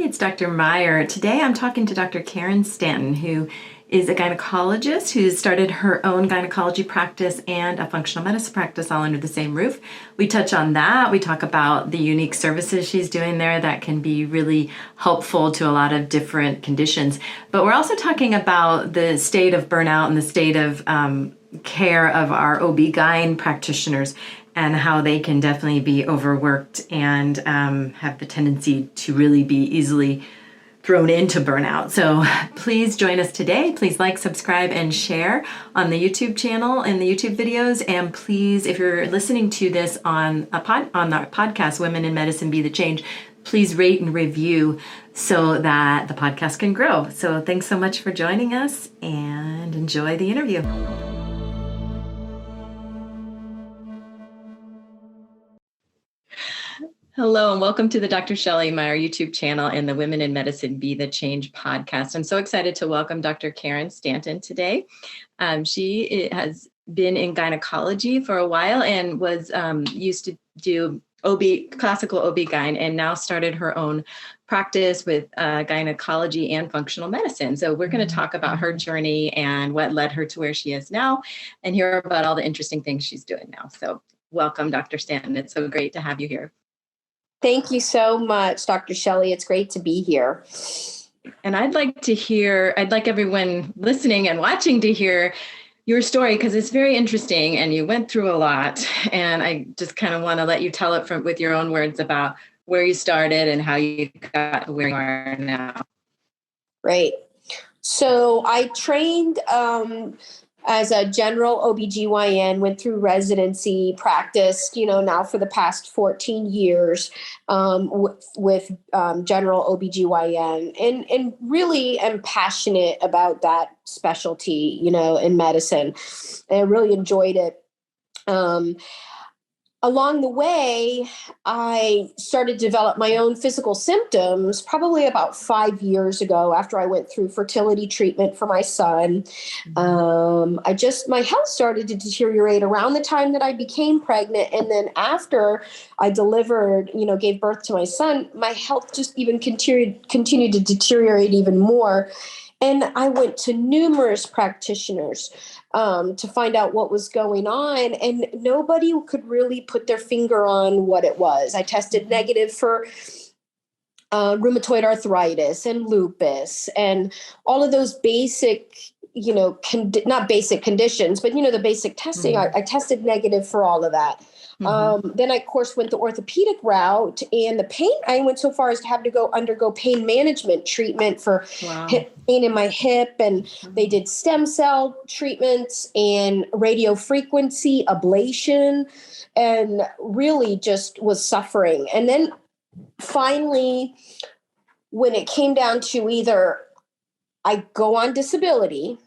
it's Dr. Meyer. Today I'm talking to Dr. Karin Stanton, who is a gynecologist who started her own gynecology practice and a functional medicine practice all under the same roof. We touch on that. We talk about the unique services she's doing there that can be really helpful to a lot of different conditions. But we're also talking about the state of burnout and the state of care of our OB-GYN practitioners and how they can definitely be overworked and have the tendency to really be easily thrown into burnout. So please join us today. Please like, subscribe, and share on the YouTube channel and the YouTube videos. And please, if you're listening to this on our podcast, Women in Medicine Be the Change, please rate and review so that the podcast can grow. So thanks so much for joining us and enjoy the interview. Hello, and welcome to the Dr. Shelley Meyer YouTube channel and the Women in Medicine Be the Change podcast. I'm so excited to welcome Dr. Karin Stanton today. She has been in gynecology for a while and was used to do classical OB-GYN and now started her own practice with gynecology and functional medicine. So we're going to talk about her journey and what led her to where she is now and hear about all the interesting things she's doing now. So welcome, Dr. Stanton. It's so great to have you here. Thank you so much, Dr. Shelley. It's great to be here. And I'd like everyone listening and watching to hear your story because it's very interesting and you went through a lot. And I just kind of want to let you tell it with your own words about where you started and how you got to where you are now. Right. So I trained as a general OBGYN, went through residency, practiced, now for the past 14 years with general OBGYN and really am passionate about that specialty, in medicine. And I really enjoyed it. Along the way, I started to develop my own physical symptoms probably about 5 years ago after I went through fertility treatment for my son. My health started to deteriorate around the time that I became pregnant. And then after I delivered, gave birth to my son, my health just even continued to deteriorate even more. And I went to numerous practitioners to find out what was going on. And nobody could really put their finger on what it was. I tested negative for rheumatoid arthritis and lupus and all of those basic, not basic conditions, but, the basic testing. I tested negative for all of that. Then I, of course, went the orthopedic route and the pain. I went so far as to have to undergo pain management treatment for hip pain in my hip. And they did stem cell treatments and radio frequency ablation and really just was suffering. And then finally, when it came down to either I go on disability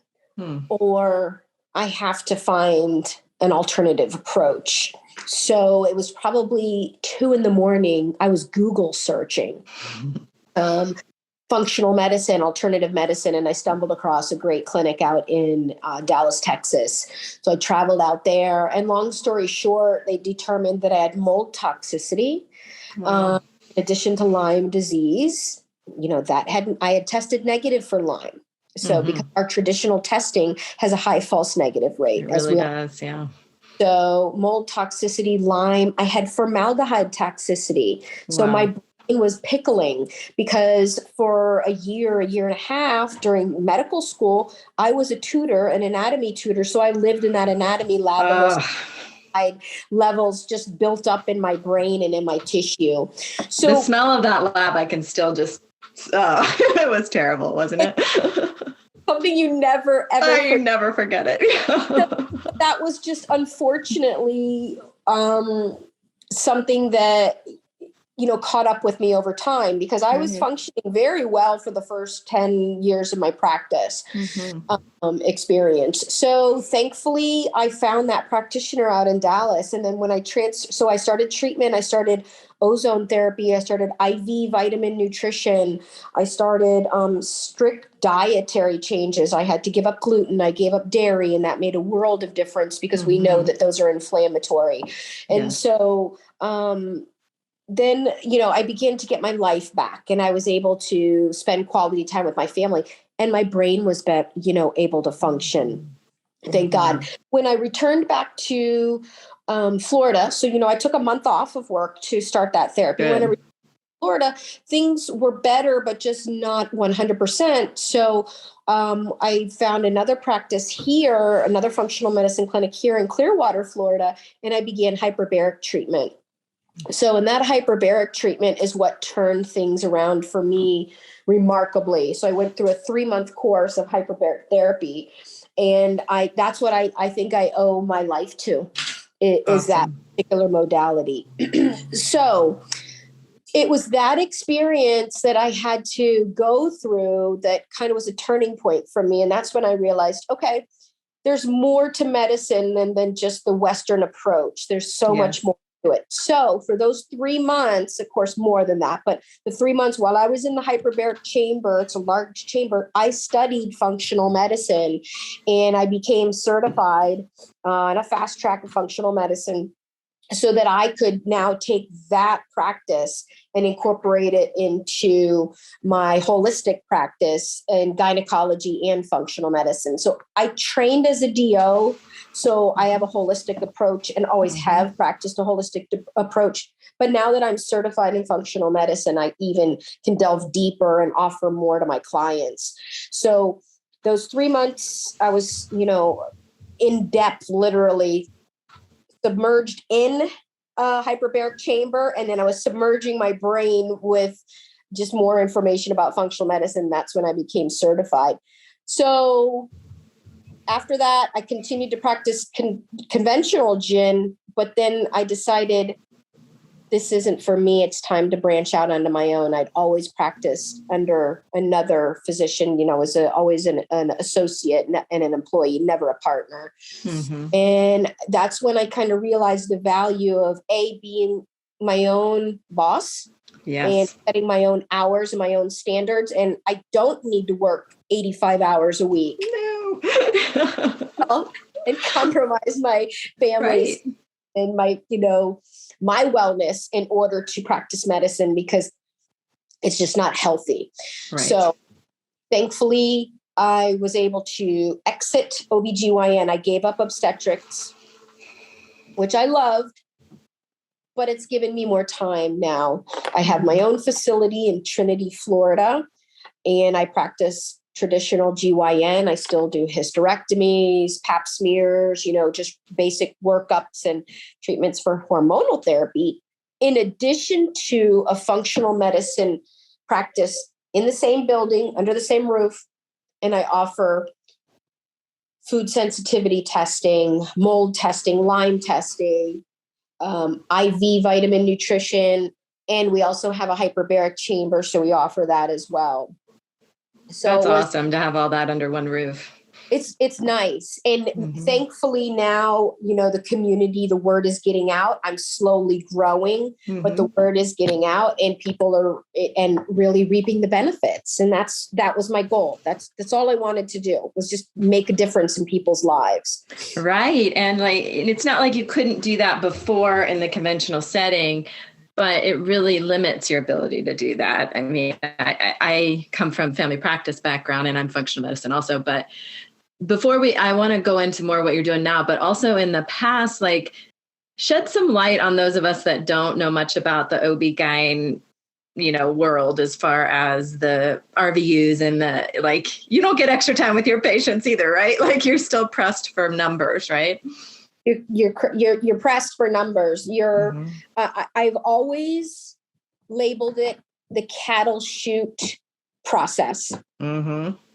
or I have to find an alternative approach. So it was probably 2 a.m. I was Google searching functional medicine, alternative medicine, and I stumbled across a great clinic out in Dallas, Texas. So I traveled out there, and long story short, they determined that I had mold toxicity, in addition to Lyme disease. I had tested negative for Lyme. So because our traditional testing has a high false negative rate. It really does, yeah. So mold toxicity, Lyme, I had formaldehyde toxicity. So my brain was pickling because for a year and a half during medical school, I was a tutor, an anatomy tutor. So I lived in that anatomy lab. Levels just built up in my brain and in my tissue. So the smell of that lab, I can still just, it was terrible, wasn't it? Something you never, ever you never forget it. That was just unfortunately something that, caught up with me over time because I was functioning very well for the first 10 years of my practice experience. So thankfully, I found that practitioner out in Dallas. And then when I I started treatment, I started ozone therapy, I started IV vitamin nutrition, I started strict dietary changes. I had to give up gluten, I gave up dairy, and that made a world of difference because we know that those are inflammatory. And so then, I began to get my life back, and I was able to spend quality time with my family, and my brain was, able to function. Thank God. When I returned back to Florida, so, I took a month off of work to start that therapy. Good. When I returned to Florida, things were better, but just not 100%. So I found another practice here, another functional medicine clinic here in Clearwater, Florida, and I began hyperbaric treatment. So, and that hyperbaric treatment is what turned things around for me remarkably. So I went through a 3-month course of hyperbaric therapy, and that's what I think I owe my life to, is that particular modality. So it was that experience that I had to go through that kind of was a turning point for me. And that's when I realized, okay, there's more to medicine than just the Western approach. There's so much more to it. So for those 3 months, of course, more than that, but the 3 months while I was in the hyperbaric chamber, it's a large chamber, I studied functional medicine, and I became certified on a fast track of functional medicine, so that I could now take that practice and incorporate it into my holistic practice in gynecology and functional medicine. So I trained as a DO, so I have a holistic approach and always have practiced a holistic approach. But now that I'm certified in functional medicine, I even can delve deeper and offer more to my clients. So those 3 months, I was, in depth, literally submerged in a hyperbaric chamber, and then I was submerging my brain with just more information about functional medicine. That's when I became certified. So after that, I continued to practice conventional gyn, but then I decided this isn't for me. It's time to branch out onto my own. I'd always practiced under another physician, was always an associate and an employee, never a partner. And that's when I kind of realized the value of being my own boss and setting my own hours and my own standards. And I don't need to work 85 hours a week. No. And compromise my family's and my, my wellness in order to practice medicine, because it's just not healthy. Right. So thankfully, I was able to exit OBGYN. I gave up obstetrics, which I loved, but it's given me more time now. I have my own facility in Trinity, Florida, and I practice traditional GYN. I still do hysterectomies, pap smears, just basic workups and treatments for hormonal therapy, in addition to a functional medicine practice in the same building, under the same roof. And I offer food sensitivity testing, mold testing, Lyme testing, IV vitamin nutrition, and we also have a hyperbaric chamber, so we offer that as well. So that's awesome to have all that under one roof. It's nice. And thankfully now, the community, the word is getting out. I'm slowly growing, but the word is getting out, and people are and really reaping the benefits. And that was my goal. That's all I wanted to do, was just make a difference in people's lives. Right. And it's not like you couldn't do that before in the conventional setting, but it really limits your ability to do that. I mean, I come from family practice background, and I'm functional medicine also, but I want to go into more what you're doing now, but also in the past, shed some light on those of us that don't know much about the OB-GYN, world, as far as the RVUs and you don't get extra time with your patients either, right? You're still pressed for numbers, right? You're pressed for numbers. I've always labeled it the cattle chute process.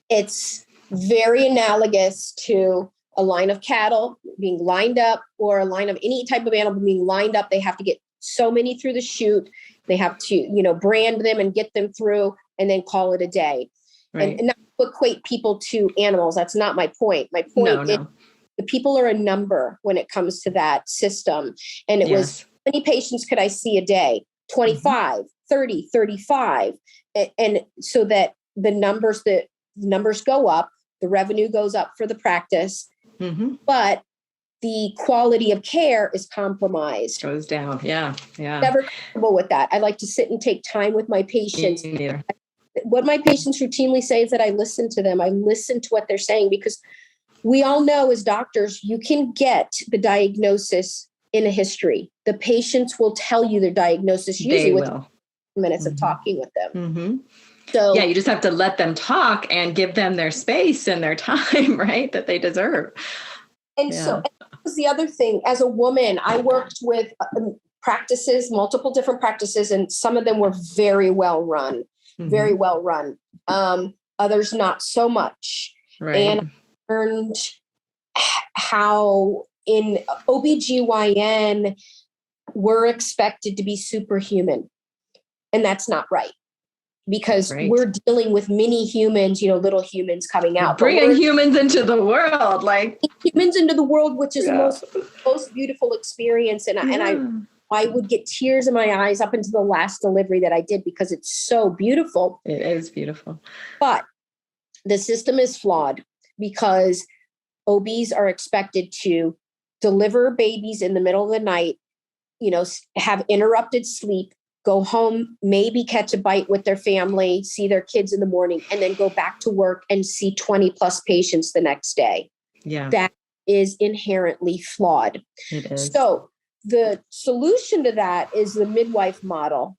It's very analogous to a line of cattle being lined up, or a line of any type of animal being lined up. They have to get so many through the chute. They have to, brand them and get them through, and then call it a day. Right. And not to equate people to animals. That's not my point. My point is, the people are a number when it comes to that system. And it was, how many patients could I see a day? 25, 30, 35. And so that the numbers go up, the revenue goes up for the practice. But the quality of care is compromised. Goes down. Yeah. Yeah. Never comfortable with that. I like to sit and take time with my patients. Me neither. What my patients routinely say is that I listen to them. I listen to what they're saying, because we all know as doctors, you can get the diagnosis in a history. The patients will tell you their diagnosis usually within minutes of talking with them. Mm-hmm. So yeah, you just have to let them talk and give them their space and their time, right? That they deserve. And so that was the other thing. As a woman, I worked with practices, multiple different practices, and some of them were very well run, very well run. Others not so much. Right. And I learned how in OBGYN, we're expected to be superhuman. And that's not right. Because we're dealing with mini humans, little humans coming out. Bringing humans into the world, like humans into the world, which is the most beautiful experience. And I would get tears in my eyes up into the last delivery that I did, because it's so beautiful. It is beautiful. But the system is flawed, because OBs are expected to deliver babies in the middle of the night, have interrupted sleep, go home, maybe catch a bite with their family, see their kids in the morning, and then go back to work and see 20 plus patients the next day. Yeah. That is inherently flawed. It is. So the solution to that is the midwife model.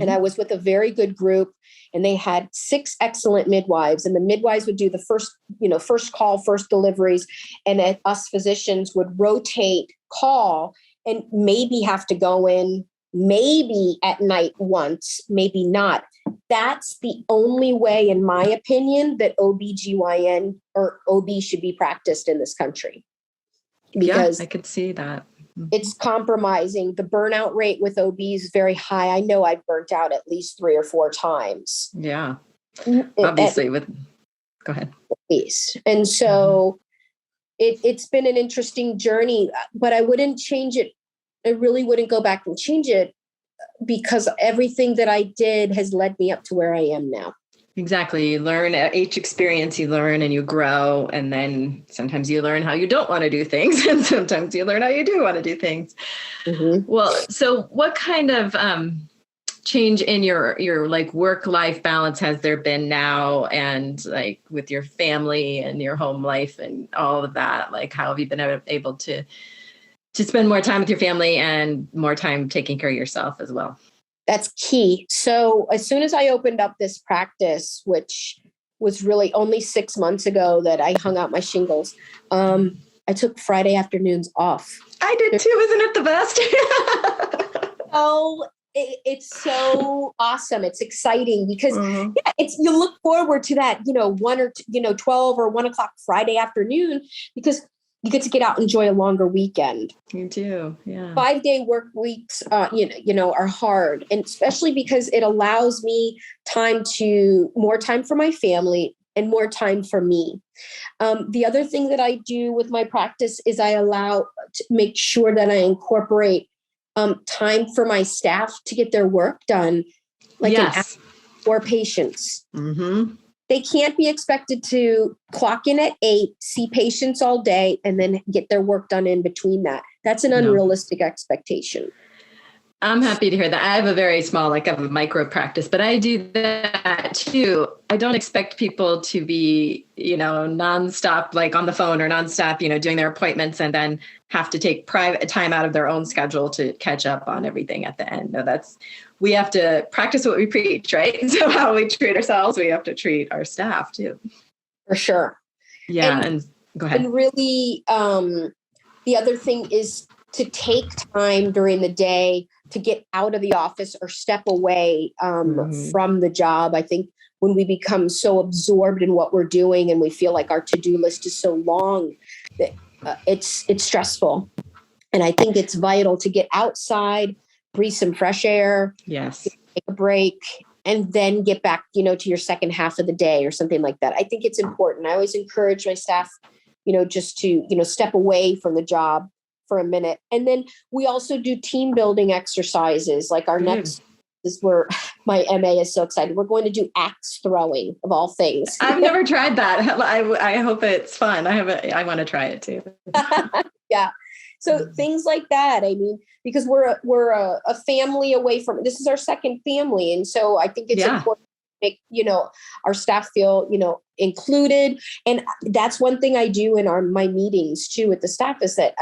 And I was with a very good group, and they had 6 excellent midwives, and the midwives would do the first call, first deliveries. And us physicians would rotate call and maybe have to go in maybe at night once, maybe not. That's the only way, in my opinion, that OBGYN or OB should be practiced in this country. Because I could see that. It's compromising. The burnout rate with OB is very high. I know I've burnt out at least 3 or 4 times. Yeah. Obviously go ahead. And so it's been an interesting journey, but I wouldn't change it. I really wouldn't go back and change it, because everything that I did has led me up to where I am now. Exactly. You learn at each experience, you learn and you grow. And then sometimes you learn how you don't want to do things. And sometimes you learn how you do want to do things. Well, so what kind of change in your like work-life balance has there been now, and like with your family and your home life and all of that? Like, how have you been able to spend more time with your family and more time taking care of yourself as well? That's key. So as soon as I opened up this practice, which was really only 6 months ago that I hung out my shingles, I took Friday afternoons off. I did too. Isn't it the best? Oh, it's so awesome. It's exciting because you look forward to that, 1 or 12 or 1 o'clock Friday afternoon, because you get to get out and enjoy a longer weekend. You do, yeah. 5-day work weeks, are hard, and especially because it allows me more time for my family and more time for me. The other thing that I do with my practice is I allow to make sure that I incorporate time for my staff to get their work done, like an hour for patients. They can't be expected to clock in at 8, see patients all day, and then get their work done in between that. That's an unrealistic expectation. I'm happy to hear that. I have a very small, I have a micro practice, but I do that too. I don't expect people to be, nonstop, like on the phone or nonstop, doing their appointments and then have to take private time out of their own schedule to catch up on everything at the end. No, we have to practice what we preach, right? So how we treat ourselves, we have to treat our staff too. For sure. Yeah. And go ahead. And really, the other thing is to take time during the day to get out of the office or step away from the job. I think when we become so absorbed in what we're doing and we feel like our to-do list is so long, that it's stressful. And I think it's vital to get outside, breathe some fresh air, take a break, and then get back, to your second half of the day or something like that. I think it's important. I always encourage my staff, just to, step away from the job for a minute. And then we also do team building exercises. Like our next This is where my MA is so excited. We're going to do axe throwing of all things. I've never tried that. I hope it's fun. I want to try it too. Yeah. So things like that. I mean, because we're a family away from, this is our second family. And so I think it's important to make, our staff feel, included. And that's one thing I do in my meetings too with the staff is that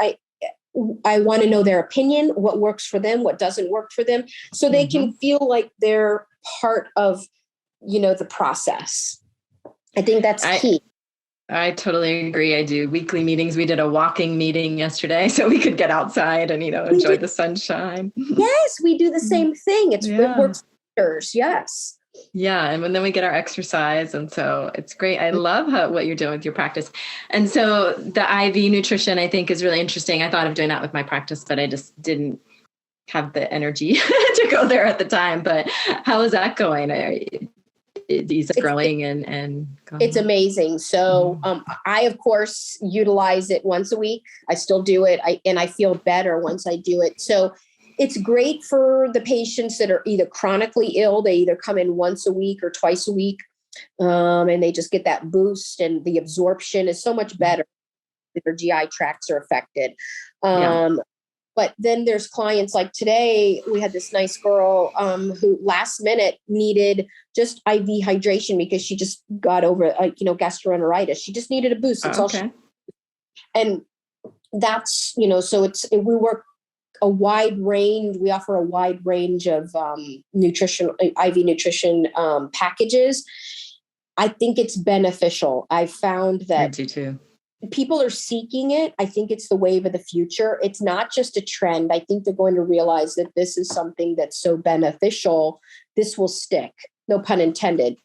I want to know their opinion, what works for them, what doesn't work for them, so they can feel like they're part of, the process. I think that's key. I totally agree. I do weekly meetings. We did a walking meeting yesterday so we could get outside and, enjoy the sunshine. Yes, we do the same thing. It works wonders. Yes. Yeah. And then we get our exercise. And so it's great. I love what you're doing with your practice. And so the IV nutrition, I think, is really interesting. I thought of doing that with my practice, but I just didn't have the energy to go there at the time. But how is that going? Is it growing and going? It's amazing. So I, of course, utilize it once a week. I still do it. And I feel better once I do it. So it's great for the patients that are either chronically ill. They either come in once a week or twice a week, and they just get that boost, and the absorption is so much better if their GI tracts are affected. But then there's clients like today, we had this nice girl who last minute needed just IV hydration because she just got over, gastroenteritis. She just needed a boost. That's all and that's, so we work a wide range. We offer a wide range of nutrition, IV nutrition packages. I think it's beneficial. I found that I do too. People are seeking it. I think it's the wave of the future. It's not just a trend. I think they're going to realize that this is something that's so beneficial. This will stick. No pun intended.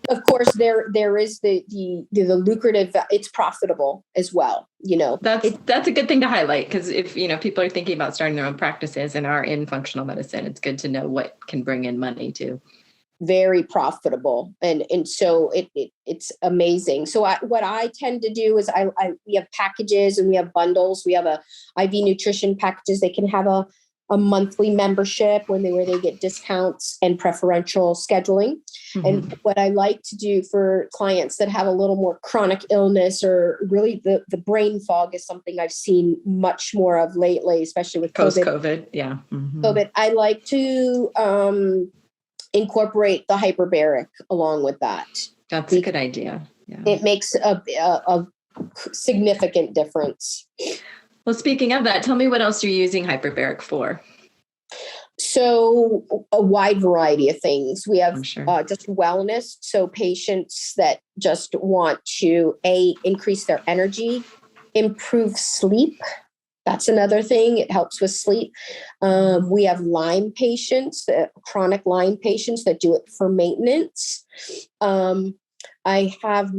Of course, there is the lucrative. It's profitable as well. That's a good thing to highlight, because if people are thinking about starting their own practices and are in functional medicine, it's good to know what can bring in money too. Very profitable, and so it's amazing. So what I tend to do is we have packages and we have bundles. We have a IV nutrition packages. They can have a monthly membership where they get discounts and preferential scheduling. And what I like to do for clients that have a little more chronic illness, or really the brain fog is something I've seen much more of lately, especially with post-COVID. Yeah. COVID. I like to incorporate the hyperbaric along with that. That's a good idea. Yeah. It makes a significant difference. Well, speaking of that, tell me what else you're using hyperbaric for. So a wide variety of things. We have just wellness. So patients that just want to increase their energy, improve sleep. That's another thing. It helps with sleep. We have Lyme patients, chronic Lyme patients that do it for maintenance. I have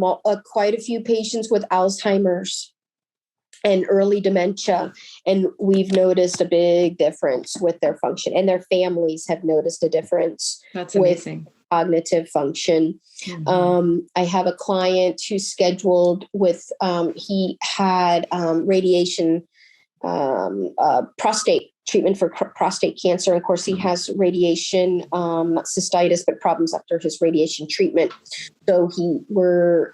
quite a few patients with Alzheimer's and early dementia, and we've noticed a big difference with their function, and their families have noticed a difference. That's amazing. With cognitive function. I have a client who's scheduled with, he had radiation, prostate treatment for prostate cancer. Of course, he has radiation, not cystitis, but problems after his radiation treatment. So we're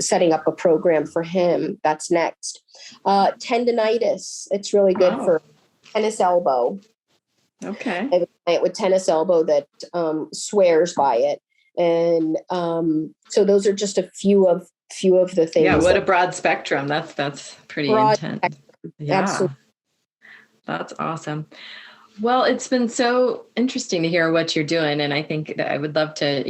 setting up a program for him. That's next. Tendinitis. It's really good for tennis elbow. Okay. I have a client with tennis elbow that swears by it. And so those are just a few of the things. Yeah, what a broad spectrum. That's pretty intense. Yeah. Absolutely. That's awesome. Well, it's been so interesting to hear what you're doing, and I think that I would love to,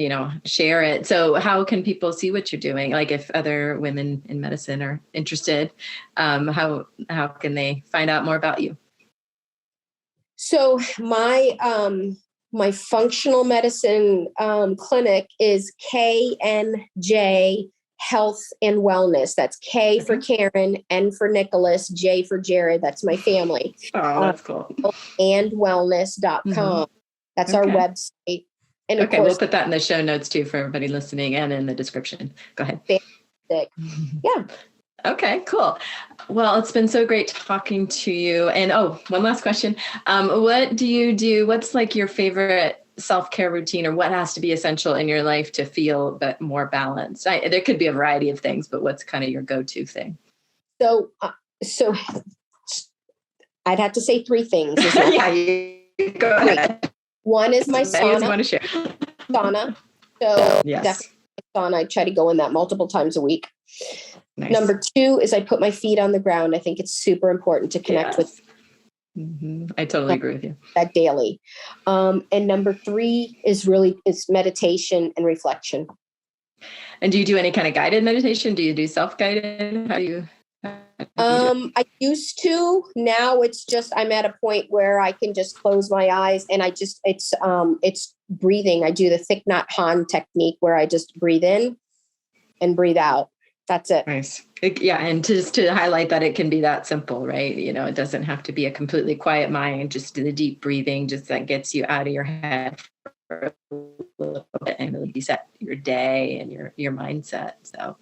share it. So how can people see what you're doing? Like, if other women in medicine are interested, how can they find out more about you? So my functional medicine clinic is KNJ Health and Wellness. That's K for Karen, N for Nicholas, J for Jared. That's my family. Oh, that's cool. And wellness.com. That's our website. And of course, we'll put that in the show notes too for everybody listening and in the description. Go ahead. Fantastic. Yeah. Okay, cool. Well, it's been so great talking to you. And one last question. What do you do? What's like your favorite self-care routine, or what has to be essential in your life to feel more balanced? There could be a variety of things, but what's kind of your go-to thing? So I'd have to say three things. Yeah, go ahead. One is my sauna. You want to share? Sauna. So yes. Definitely sauna. I try to go in that multiple times a week. Nice. Number two is I put my feet on the ground. I think it's super important to connect with. Mm-hmm. I totally agree with you. That daily. And number three is meditation and reflection. And do you do any kind of guided meditation? Do you do self-guided? How do you I used to. Now it's just I'm at a point where I can just close my eyes and it's breathing. I do the Thich Nhat Hanh technique where I just breathe in and breathe out. That's it. Nice. Yeah. And just to highlight that it can be that simple, right? It doesn't have to be a completely quiet mind, just the deep breathing, just that gets you out of your head for a little bit and really reset your day and your mindset. So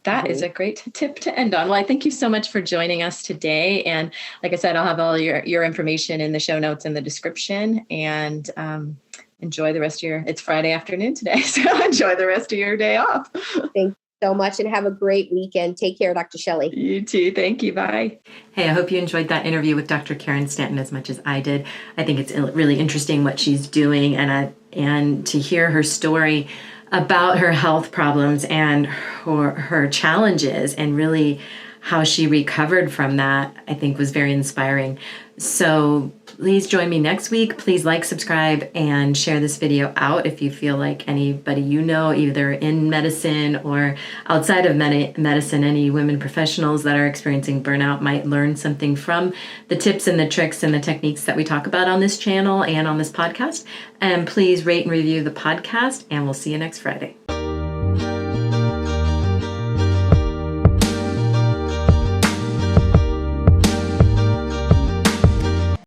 that is a great tip to end on. Well, I thank you so much for joining us today. And like I said, I'll have all your information in the show notes in the description, and enjoy the rest of it's Friday afternoon today. So enjoy the rest of your day off. Thank you so much and have a great weekend. Take care, Dr. Shelley. You too. Thank you. Bye. Hey, I hope you enjoyed that interview with Dr. Karin Stanton as much as I did. I think it's really interesting what she's doing, and to hear her story about her health problems and her challenges, and really how she recovered from that, I think was very inspiring. So please join me next week. Please like, subscribe, and share this video out if you feel like anybody either in medicine or outside of medicine, any women professionals that are experiencing burnout might learn something from the tips and the tricks and the techniques that we talk about on this channel and on this podcast. And please rate and review the podcast, and we'll see you next Friday.